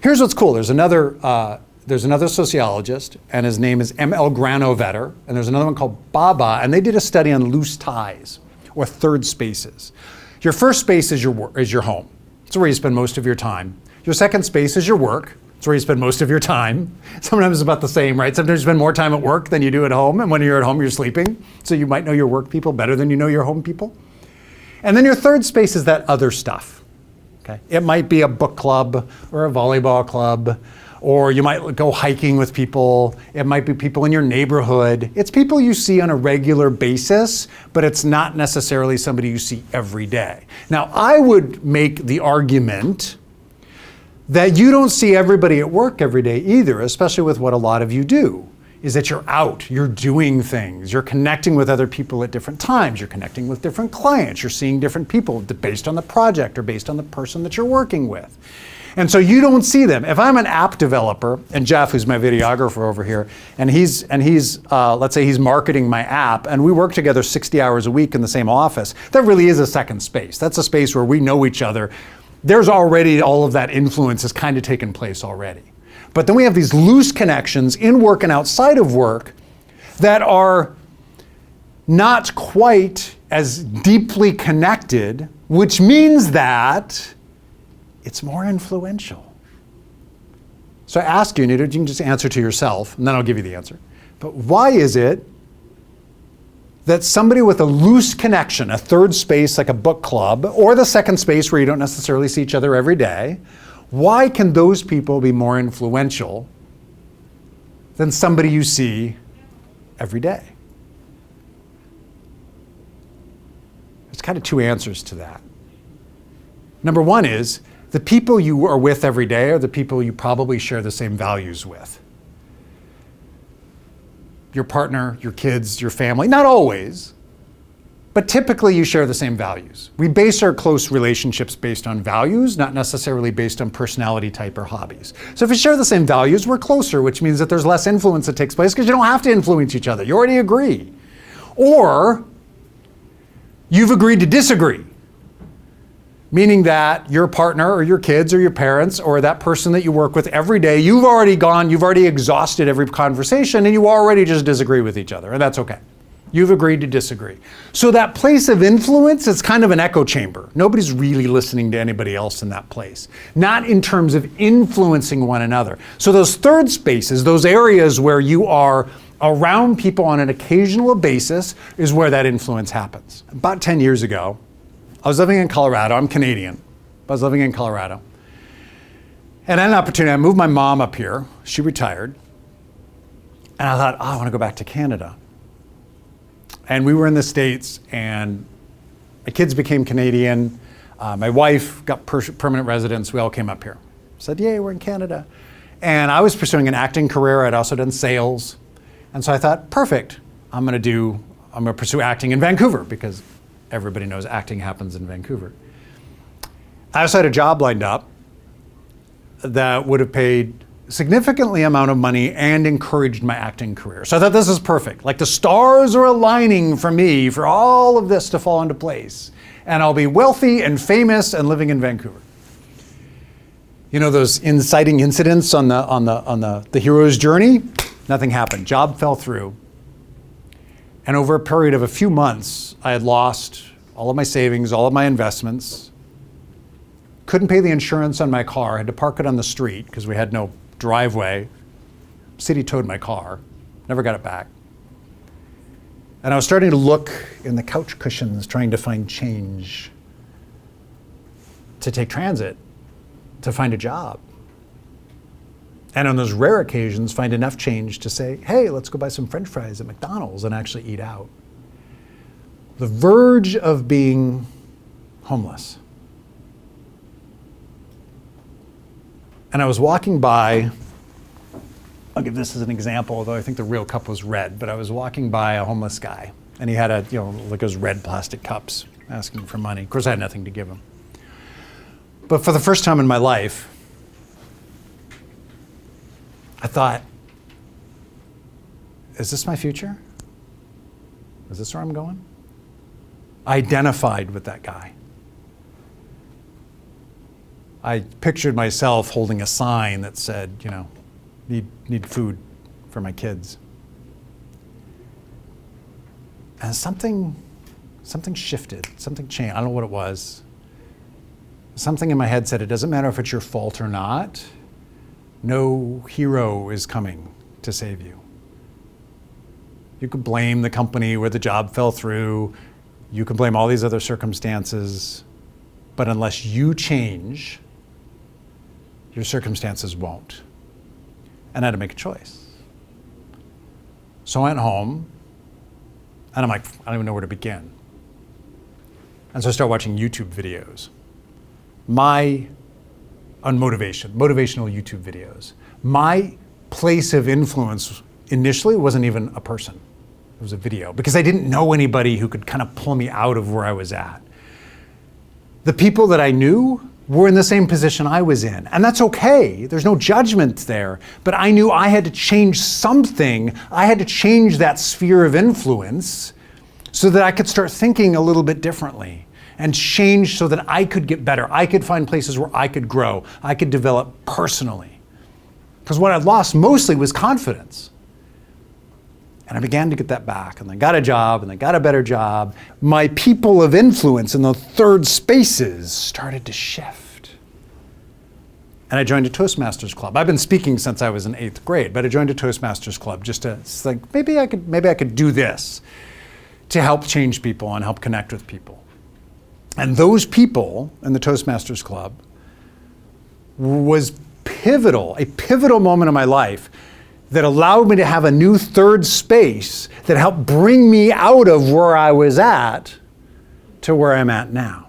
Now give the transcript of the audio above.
Here's what's cool. There's another sociologist, and his name is M.L. Granovetter, and there's another one called Baba, and they did a study on loose ties, or third spaces. Your first space is your home. It's where you spend most of your time. Your second space is your work. It's where you spend most of your time. Sometimes it's about the same, right? Sometimes you spend more time at work than you do at home, and when you're at home, you're sleeping. So you might know your work people better than you know your home people. And then your third space is that other stuff. Okay? It might be a book club or a volleyball club, or you might go hiking with people. It might be people in your neighborhood. It's people you see on a regular basis, but it's not necessarily somebody you see every day. Now, I would make the argument that you don't see everybody at work every day either, especially with what a lot of you do, is that you're out, you're doing things, you're connecting with other people at different times, you're connecting with different clients, you're seeing different people based on the project or based on the person that you're working with. And so you don't see them. If I'm an app developer, and Jeff, who's my videographer over here, and he's let's say he's marketing my app, and we work together 60 hours a week in the same office, that really is a second space. That's a space where we know each other. There's already all of that influence has kind of taken place already. But then we have these loose connections in work and outside of work that are not quite as deeply connected, which means that it's more influential. So I ask you, and you can just answer to yourself, and then I'll give you the answer. But why is it that somebody with a loose connection, a third space like a book club, or the second space where you don't necessarily see each other every day, why can those people be more influential than somebody you see every day? There's kind of two answers to that. Number one is, the people you are with every day are the people you probably share the same values with. Your partner, your kids, your family, not always, but typically you share the same values. We base our close relationships based on values, not necessarily based on personality type or hobbies. So if you share the same values, we're closer, which means that there's less influence that takes place because you don't have to influence each other. You already agree. Or you've agreed to disagree, meaning that your partner or your kids or your parents or that person that you work with every day, you've already exhausted every conversation and you already just disagree with each other, and that's okay. You've agreed to disagree. So that place of influence is kind of an echo chamber. Nobody's really listening to anybody else in that place, not in terms of influencing one another. So those third spaces, those areas where you are around people on an occasional basis is where that influence happens. About 10 years ago, I was living in Colorado. I'm Canadian, but I was living in Colorado. And I had an opportunity. I moved my mom up here. She retired. And I thought, I want to go back to Canada. And we were in the States, and my kids became Canadian. My wife got permanent residence. We all came up here. Said, yay, we're in Canada. And I was pursuing an acting career. I'd also done sales. And so I thought, perfect. I'm going to pursue acting in Vancouver because everybody knows acting happens in Vancouver. I also had a job lined up that would have paid significantly amount of money and encouraged my acting career. So I thought this is perfect. Like the stars are aligning for me for all of this to fall into place. And I'll be wealthy and famous and living in Vancouver. You know those inciting incidents on the hero's journey? Nothing happened. Job fell through. And over a period of a few months, I had lost all of my savings, all of my investments. Couldn't pay the insurance on my car. I had to park it on the street because we had no driveway. City towed my car. Never got it back. And I was starting to look in the couch cushions, trying to find change to take transit, to find a job. And on those rare occasions, find enough change to say, hey, let's go buy some French fries at McDonald's and actually eat out. The verge of being homeless. And I was walking by, I'll give this as an example, although I think the real cup was red, but I was walking by a homeless guy, and he had like those red plastic cups, asking for money. Of course, I had nothing to give him. But for the first time in my life, I thought, is this my future? Is this where I'm going? I identified with that guy. I pictured myself holding a sign that said, need food for my kids. And something shifted, something changed. I don't know what it was. Something in my head said, it doesn't matter if it's your fault or not. No hero is coming to save you. You could blame the company where the job fell through. You can blame all these other circumstances. But unless you change, your circumstances won't. And I had to make a choice. So I went home, and I'm like, I don't even know where to begin. And so I started watching YouTube videos. On motivational YouTube videos. My place of influence initially wasn't even a person. It was a video, because I didn't know anybody who could kind of pull me out of where I was at. The people that I knew were in the same position I was in. And that's okay. There's no judgment there. But I knew I had to change something. I had to change that sphere of influence so that I could start thinking a little bit differently and change so that I could get better. I could find places where I could grow. I could develop personally. Because what I'd lost mostly was confidence. And I began to get that back, and I got a job, and I got a better job. My people of influence in the third spaces started to shift. And I joined a Toastmasters club. I've been speaking since I was in 8th grade, but I joined a Toastmasters club just to think, maybe I could do this to help change people and help connect with people. And those people in the Toastmasters club was a pivotal moment in my life that allowed me to have a new third space that helped bring me out of where I was at to where I'm at now.